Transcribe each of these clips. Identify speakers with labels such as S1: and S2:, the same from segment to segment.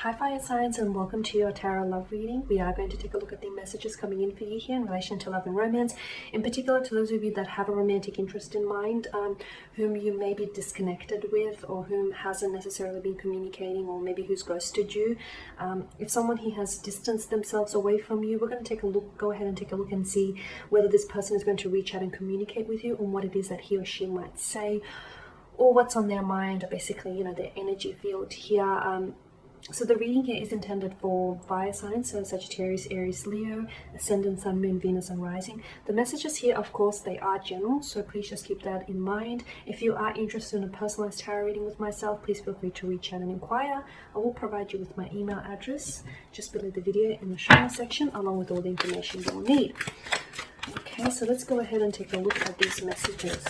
S1: Hi fire signs, and welcome to your tarot love reading. We are going to take a look at the messages coming in for you here in relation to love and romance, in particular to those of you that have a romantic interest in mind, whom you may be disconnected with, or whom hasn't necessarily been communicating, or maybe who's ghosted you. If someone here has distanced themselves away from you, we're going to take a look, go ahead and take a look and see whether this person is going to reach out and communicate with you on what it is that he or she might say, or what's on their mind, or basically, their energy field here. So the reading here is intended for fire signs, so Sagittarius, Aries, Leo, Ascendant, Sun, Moon, Venus, and Rising. The messages here, of course, they are general, so please just keep that in mind. If you are interested in a personalized tarot reading with myself, please feel free to reach out and inquire. I will provide you with my email address just below the video in the show notes section, along with all the information you'll need. Okay, so let's go ahead and take a look at these messages.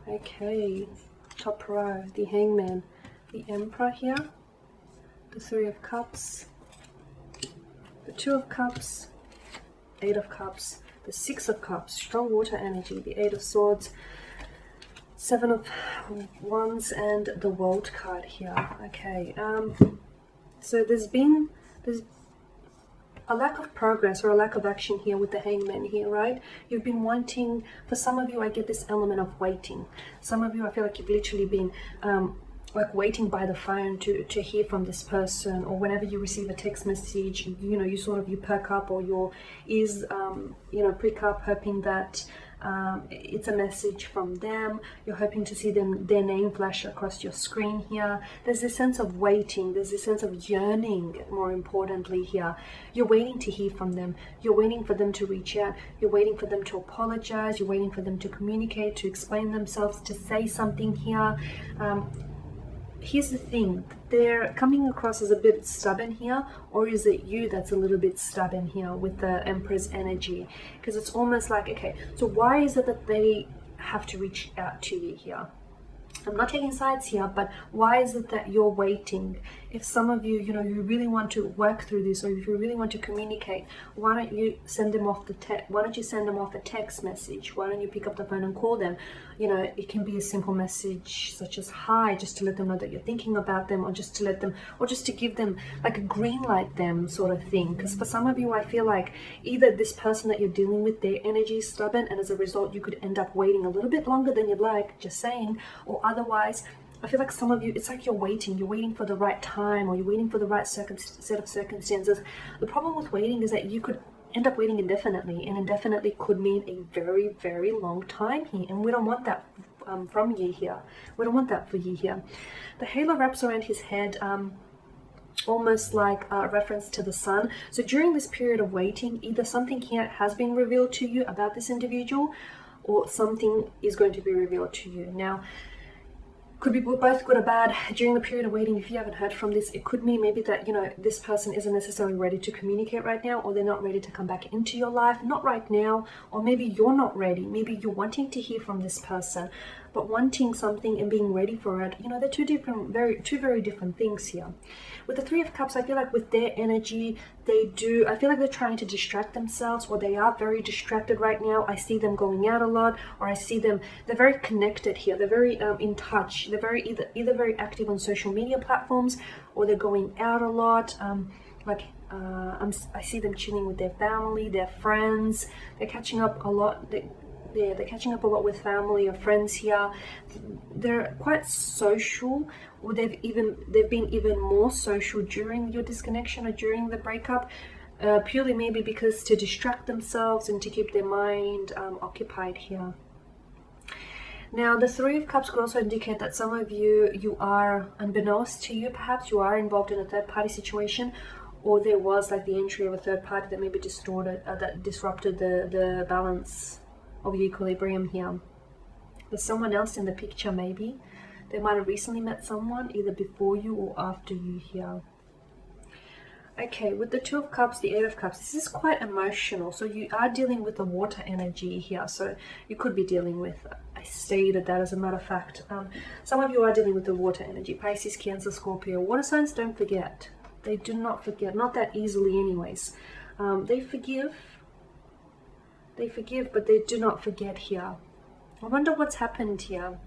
S1: Okay, top row, the Hangman, the Emperor here, the Three of Cups, the Two of Cups, Eight of Cups, the Six of Cups, strong water energy, the Eight of Swords, Seven of Wands, and the World card here. Okay, so there's a lack of progress or a lack of action here with the Hangman here, right? You've been wanting, for some of you, I get this element of waiting. Some of you, I feel like you've literally been like waiting by the phone to hear from this person, or whenever you receive a text message, you perk up, or your ears, prick up, hoping that it's a message from them. You're hoping to see their name flash across your screen here. There's this sense of waiting, there's this sense of yearning, more importantly here. You're waiting to hear from them, you're waiting for them to reach out, you're waiting for them to apologize, you're waiting for them to communicate, to explain themselves, to say something here. Here's the thing, they're coming across as a bit stubborn here, or is it you that's a little bit stubborn here with the Emperor's energy? Because it's almost like, okay, so why is it that they have to reach out to you here? I'm not taking sides here, but why is it that you're waiting? If some of you, you really want to work through this, or if you really want to communicate, why don't you send them off why don't you send them off a text message? Why don't you pick up the phone and call them? It can be a simple message such as hi, just to let them know that you're thinking about them, or just to give them like a green light them sort of thing. Because for some of you, I feel like either this person that you're dealing with, their energy is stubborn, and as a result, you could end up waiting a little bit longer than you'd like, just saying, or otherwise, I feel like some of you, it's like you're waiting for the right time, or you're waiting for the right set of circumstances. The problem with waiting is that you could end up waiting indefinitely, and indefinitely could mean a very, very long time here, and we don't want that from you here. We don't want that for you here. The halo wraps around his head, almost like a reference to the sun. So during this period of waiting, either something here has been revealed to you about this individual, or something is going to be revealed to you. Now, could be both good or bad. During the period of waiting, if you haven't heard from this, it could mean maybe that, this person isn't necessarily ready to communicate right now, or they're not ready to come back into your life, not right now, or maybe you're not ready. Maybe you're wanting to hear from this person, but wanting something and being ready for it, they're two very different things here. With the Three of Cups, I feel like with their energy, I feel like they're trying to distract themselves, or they are very distracted right now. I see them going out a lot, or I see them, they're very connected here. They're very in touch. They're very either very active on social media platforms, or they're going out a lot. I see them chilling with their family, their friends. They're catching up a lot. They're catching up a lot with family or friends here. They're quite social, or they've been even more social during your disconnection or during the breakup, purely maybe because to distract themselves and to keep their mind occupied here. Now, the Three of Cups could also indicate that some of you are, unbeknownst to you, perhaps you are involved in a third-party situation, or there was like the entry of a third party that maybe disrupted the balance of your equilibrium here. There's someone else in the picture, maybe. They might have recently met someone, either before you or after you here. Okay, with the Two of Cups, the Eight of Cups, this is quite emotional. So you are dealing with the water energy here. So you could be dealing with, I stated that as a matter of fact. Some of you are dealing with the water energy. Pisces, Cancer, Scorpio. Water signs don't forget. They do not forget. Not that easily anyways. They forgive, but they do not forget here. I wonder what's happened here.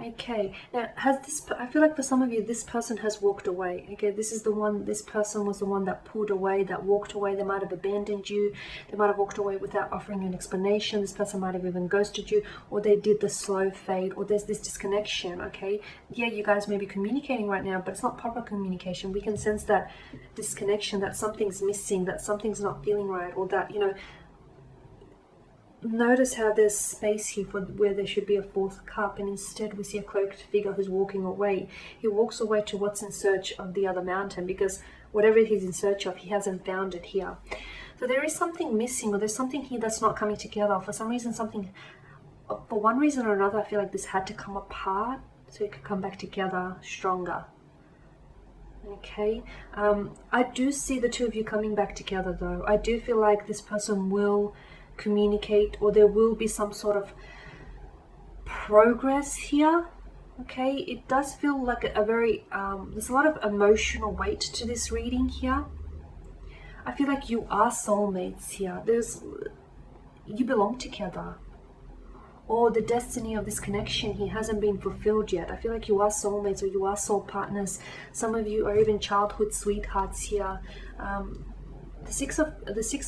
S1: Okay, now I feel like for some of you, this person has walked away. Okay, this person was the one that pulled away, that walked away. They might have abandoned you. They might have walked away without offering an explanation. This person might have even ghosted you, or they did the slow fade, or there's this disconnection, okay? Yeah, you guys may be communicating right now, but it's not proper communication. We can sense that disconnection, that something's missing, that something's not feeling right, or that, notice how there's space here for where there should be a fourth cup, and instead we see a cloaked figure who's walking away. He walks away to what's in search of the other mountain, because whatever he's in search of, he hasn't found it here. So there is something missing, or there's something here that's not coming together. For some reason, for one reason or another, I feel like this had to come apart so it could come back together stronger. Okay, I do see the two of you coming back together though. I do feel like this person will communicate, or there will be some sort of progress here. Okay, it does feel like a very there's a lot of emotional weight to this reading here. I feel like you are soulmates here. You belong together, or the destiny of this connection here hasn't been fulfilled yet. I feel like you are soulmates, or you are soul partners. Some of you are even childhood sweethearts here. The six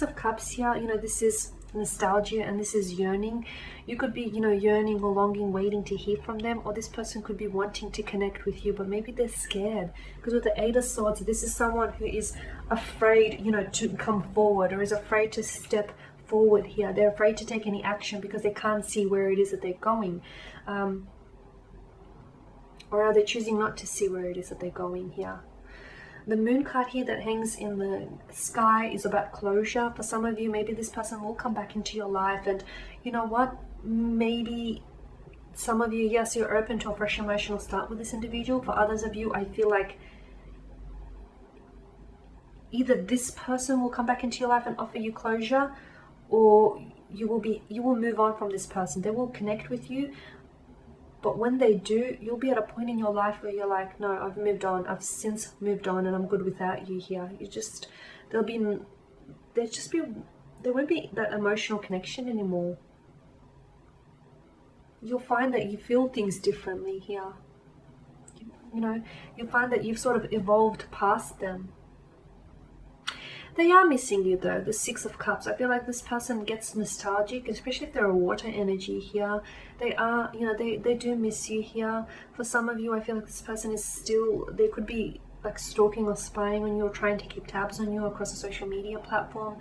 S1: of cups here, this is nostalgia, and this is yearning. You could be yearning or longing, waiting to hear from them, or this person could be wanting to connect with you, but maybe they're scared, because with the Eight of Swords, this is someone who is afraid to come forward, or is afraid to step forward here. They're afraid to take any action because they can't see where it is that they're going, or are they choosing not to see where it is that they're going here? The moon card here that hangs in the sky is about closure. For some of you, maybe this person will come back into your life, and you know what? Maybe some of you, yes, you're open to a fresh emotional start with this individual. For others of you, I feel like either this person will come back into your life and offer you closure, or you will move on from this person. They will connect with you. But when they do, you'll be at a point in your life where you're like, no, I've moved on. I've since moved on, and I'm good without you here. There won't be that emotional connection anymore. You'll find that you feel things differently here. You'll find that you've sort of evolved past them. They are missing you though, the Six of Cups. I feel like this person gets nostalgic, especially if they're a water energy here. They are, they do miss you here. For some of you, I feel like this person is still, they could be like stalking or spying on you, or trying to keep tabs on you across a social media platform.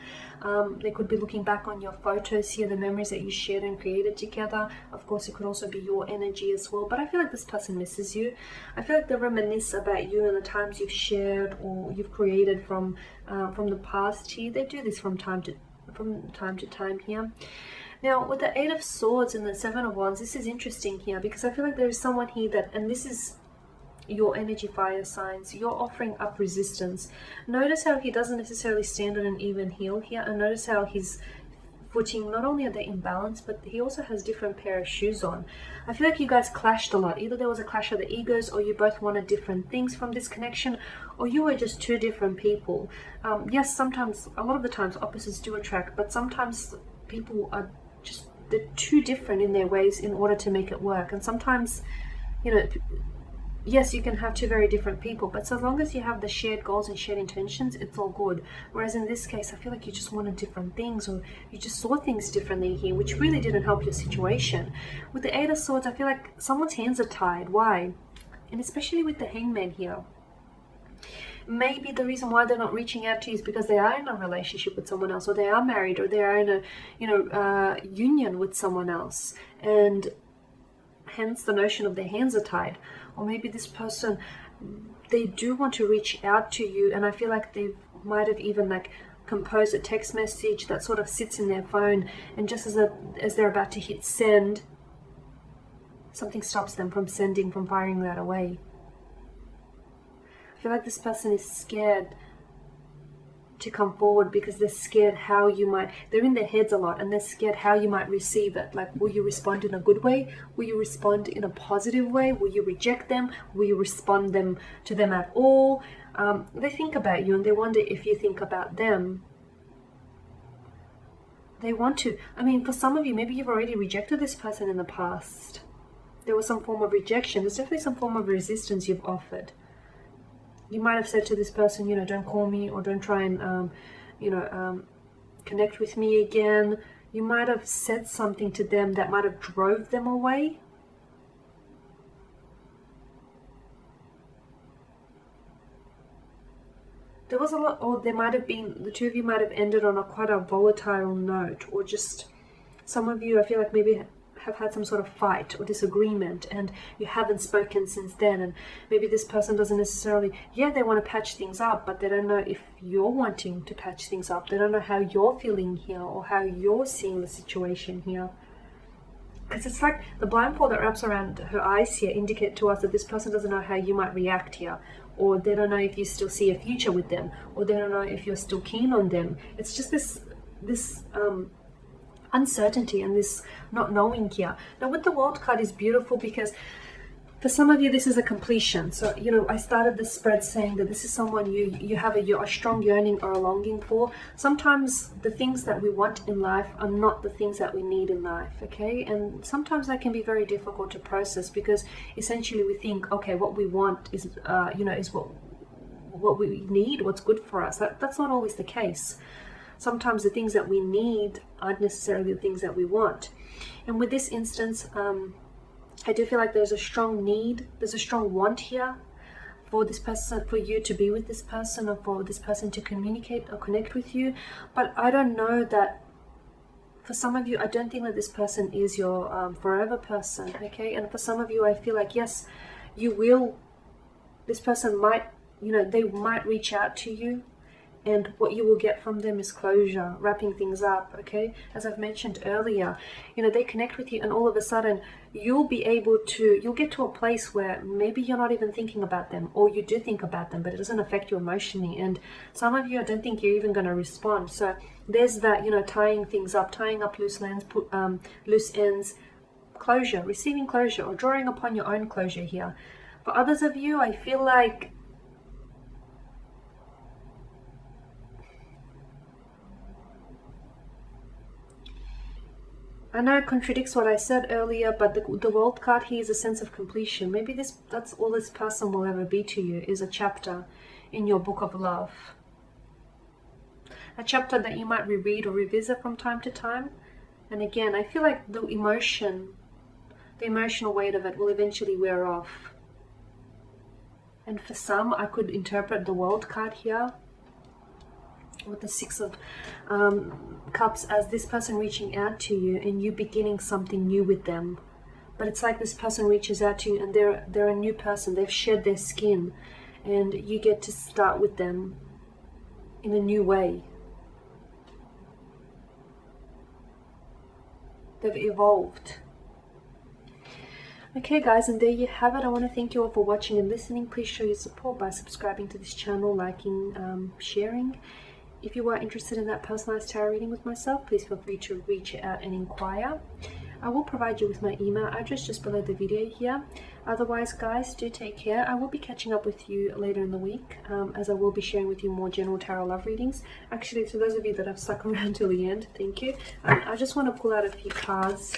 S1: They could be looking back on your photos here, the memories that you shared and created together. Of course, it could also be your energy as well, but I feel like this person misses you. I feel like they reminisce about you and the times you've shared or you've created from the past here. They do this from time to time here. Now, with the Eight of Swords and the Seven of Wands, this is interesting here, because I feel like there is someone here that, and this is your energy fire signs, you're offering up resistance. Notice how he doesn't necessarily stand on an even heel here, and notice how his footing, not only are they imbalanced, but he also has different pair of shoes on. I feel like you guys clashed a lot. Either there was a clash of the egos, or you both wanted different things from this connection, or you were just two different people. Yes, sometimes, a lot of the times, opposites do attract, but sometimes people are just, they're too different in their ways in order to make it work. And sometimes, yes, you can have two very different people, but so long as you have the shared goals and shared intentions, it's all good. Whereas in this case, I feel like you just wanted different things, or you just saw things differently here, which really didn't help your situation. With the Eight of Swords, I feel like someone's hands are tied. Why? And especially with the Hangman here. Maybe the reason why they're not reaching out to you is because they are in a relationship with someone else, or they are married, or they are in a union with someone else, and hence the notion of their hands are tied. Or maybe this person, they do want to reach out to you, and I feel like they might have even composed a text message that sort of sits in their phone, and just as they're about to hit send, something stops them from sending, from firing that away. I feel like this person is scared to come forward, because they're scared how you might, they're in their heads a lot, and they're scared how you might receive it. Like, will you respond in a good way? Will you respond in a positive way? Will you reject them? Will you respond to them at all? They think about you, and they wonder if you think about them. They want to. I mean, for some of you, maybe you've already rejected this person in the past. There was some form of rejection. There's definitely some form of resistance you've offered. You might have said to this person, you know, don't call me, or don't try and, connect with me again. You might have said something to them that might have drove them away. There was a lot, or there might have been, the two of you might have ended on quite a volatile note, or just some of you, I feel like maybe have had some sort of fight or disagreement, and you haven't spoken since then. And maybe this person doesn't necessarily, yeah, they want to patch things up, but they don't know if you're wanting to patch things up. They don't know how you're feeling here, or how you're seeing the situation here. Because it's like the blindfold that wraps around her eyes here indicate to us that this person doesn't know how you might react here, or they don't know if you still see a future with them, or they don't know if you're still keen on them. It's just this uncertainty and this not knowing here. Now with the World card is beautiful because for some of you this is a completion. So, you know, I started this spread saying that this is someone you have a strong yearning or a longing for. Sometimes the things that we want in life are not the things that we need in life, okay? And sometimes that can be very difficult to process, because essentially we think, okay, what we want is is what we need, what's good for us. That's not always the case. Sometimes the things that we need aren't necessarily the things that we want. And with this instance, I do feel like there's a strong need, there's a strong want here for this person, for you to be with this person, or for this person to communicate or connect with you. But I don't know that, for some of you, I don't think that this person is your forever person, okay? And for some of you, I feel like, yes, you will, this person might, they might reach out to you, and what you will get from them is closure, wrapping things up, okay? As I've mentioned earlier, they connect with you, and all of a sudden you'll get to a place where maybe you're not even thinking about them, or you do think about them, but it doesn't affect you emotionally. And some of you, I don't think you're even going to respond. So there's that, tying things up, tying up loose ends, closure, receiving closure, or drawing upon your own closure here. For others of you, I feel like I know it contradicts what I said earlier, but the World card here is a sense of completion. Maybe that's all this person will ever be to you, is a chapter in your book of love. A chapter that you might reread or revisit from time to time. And again, I feel like the emotional weight of it will eventually wear off. And for some, I could interpret the World card here with the Six of Cups as this person reaching out to you and you beginning something new with them. But it's like this person reaches out to you and they're a new person. They've shed their skin, and you get to start with them in a new way. They've evolved. Okay guys, and there you have it. I want to thank you all for watching and listening. Please show your support by subscribing to this channel, liking, sharing. If you are interested in that personalized tarot reading with myself, please feel free to reach out and inquire. I will provide you with my email address just below the video here. Otherwise, guys, do take care. I will be catching up with you later in the week, as I will be sharing with you more general tarot love readings. Actually, to those of you that have stuck around till the end, thank you. I just want to pull out a few cards,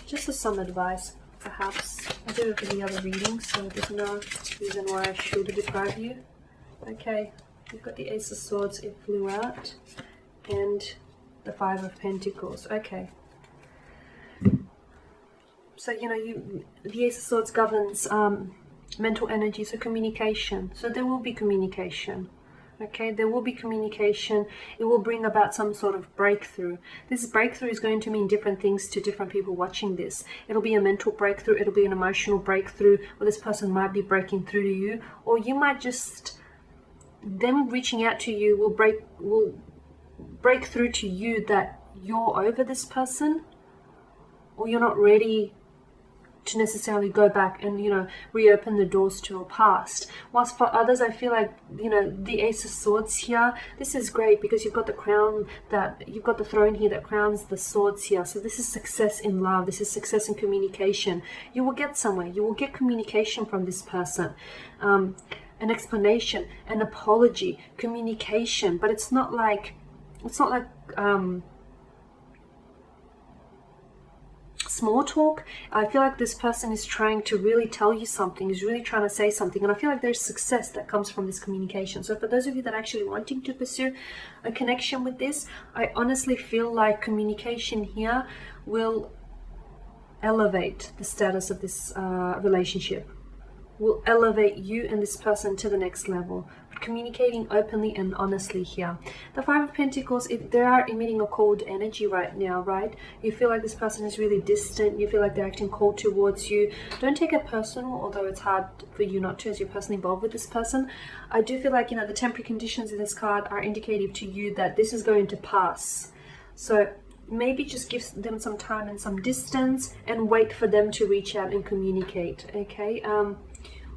S1: just as some advice, perhaps. I do it for the other readings, so there's no reason why I should deprive you. Okay. We've got the Ace of Swords, it flew out, and the Five of Pentacles. Okay. So, the Ace of Swords governs mental energy, so communication. So there will be communication. Okay, there will be communication. It will bring about some sort of breakthrough. This breakthrough is going to mean different things to different people watching this. It'll be a mental breakthrough. It'll be an emotional breakthrough, where this person might be breaking through to you, or you might just... them reaching out to you will break through to you that you're over this person, or you're not ready to necessarily go back and reopen the doors to a past. Whilst for others, I feel like the Ace of Swords here, this is great because you've got the crown, you've got the throne here that crowns the swords here. So this is success in love, this is success in communication. You will get somewhere, you will get communication from this person, an explanation, an apology, communication. But it's not like it's not like small talk. I feel like this person is trying to really tell you something, is really trying to say something, and I feel like there's success that comes from this communication. So for those of you that are actually wanting to pursue a connection with this, I honestly feel like communication here will elevate the status of this relationship, will elevate you and this person to the next level. But communicating openly and honestly here. The Five of Pentacles, if they are emitting a cold energy right now, right? You feel like this person is really distant. You feel like they're acting cold towards you. Don't take it personal, although it's hard for you not to, as you're personally involved with this person. I do feel like, the temporary conditions in this card are indicative to you that this is going to pass. So maybe just give them some time and some distance and wait for them to reach out and communicate, okay?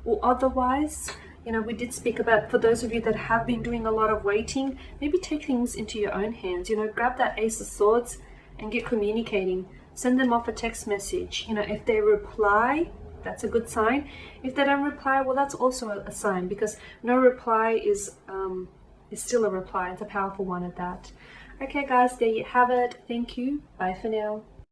S1: Or otherwise, we did speak about, for those of you that have been doing a lot of waiting, maybe take things into your own hands. Grab that Ace of Swords and get communicating. Send them off a text message. If they reply, that's a good sign. If they don't reply, well, that's also a sign, because no reply is still a reply. It's a powerful one at that. Okay, guys, there you have it. Thank you. Bye for now.